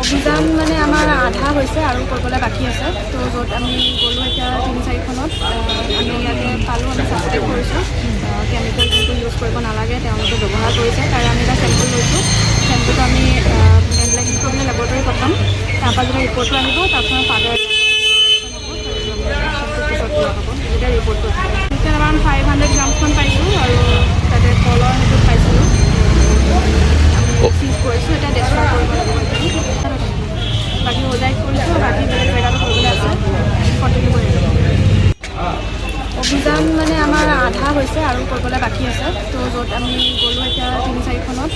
অভিযান মানে আমাৰ আধা হৈছে আৰু কৰিবলৈ বাকী আছে। তো য'ত আমি গ'লোঁ এতিয়া 3-4খনত আমি ইয়াতে পালোঁ, আমি ছাছপেক্ট কৰিছোঁ কেমিকেল যোনটো ইউজ কৰিব নালাগে তেওঁলোকে ব্যৱহাৰ কৰিছে। তাৰে আমি এটা চেম্পল লৈছোঁ। চেম্পলটো আমি এনালাইচিছ কৰিবলৈ লেবৰেটৰী পঠাম। তাৰপৰা যেতিয়া ৰিপৰ্টটো আহিব তাৰপিছত ফাৰ্ডাৰ এতিয়া ৰিপৰ্টটো এতিয়া এৰাউণ্ড 500 গ্ৰামছমান পাইছোঁ আৰু তাতে কলৰ সেইটোত পাইছিলোঁ। আমি চিজ কৰিছোঁ, এতিয়া ডেষ্ট্ৰয় কৰিব লাগিব। বাকী হোজাইত কৰিছোঁ, বাকী বেলেগ জেগাতো কৰিবলৈ আছে, কণ্টিনিউ কৰি আছোঁ। অভিযান মানে আমাৰ আধা হৈছে আৰু কৰিবলৈ বাকী আছে। তো য'ত আমি গ'লোঁ এতিয়া 3-4খনত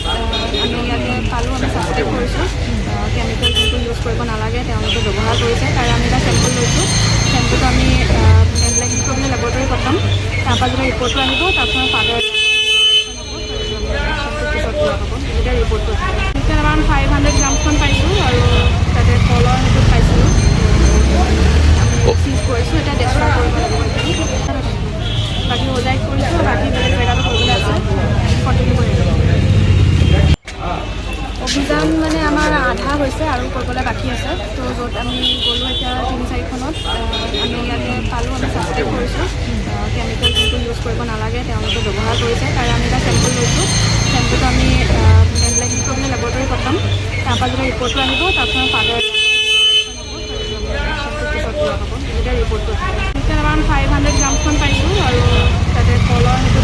আমি ইয়াতে পালোঁ, আমি ছাছপেক্ট কৰিছোঁ কেমিকেল যোনটো ইউজ কৰিব নালাগে তেওঁলোকে ব্যৱহাৰ কৰিছে। তাৰে আমি এটা চেম্পল লৈছোঁ। চেম্পলটো আমি এনালাইচিছ কৰিবলৈ লেবৰেটৰী পঠাম। তাৰপৰা যেতিয়া ৰিপৰ্টটো আহিব তাৰপিছত ফাৰ্ডাৰ এতিয়া ৰিপৰ্টটো এতিয়া এৰাউণ্ড 500 গ্ৰামছমান পাইছোঁ আৰু তাতে কলৰ সেইটোত পাইছিলোঁ। আমি চিজ কৰিছোঁ, এতিয়া ডেষ্ট্ৰয় কৰিব লাগিব। বাকী হোজাইত কৰিছোঁ, বাকী বেলেগ জেগাতো কৰিবলৈ আছে, কণ্টিনিউ কৰি আছোঁ। অভিযান মানে আমাৰ আধা হৈছে আৰু কৰিবলৈ বাকী আছে। তো য'ত আমি গ'লোঁ এতিয়া 3-4খনত আমি ইয়াতে পালোঁ, আমি ছাছপেক্ট কৰিছোঁ কেমিকেল যোনটো ইউজ কৰিব নালাগে তেওঁলোকে ব্যৱহাৰ কৰিছে। তাৰে আমি এটা চেম্পল লৈছোঁ। চেম্পলটো আমি এনালাইচিছ কৰিবলৈ লেবৰেটৰী পঠাম। তাৰপৰা যেতিয়া ৰিপৰ্টটো আহিব তাৰপিছত ফাৰ্ডাৰ এতিয়া ৰিপৰ্টটো এতিয়া এৰাউণ্ড 500 গ্ৰামছমান পাইছোঁ আৰু তাতে কলৰ সেইটো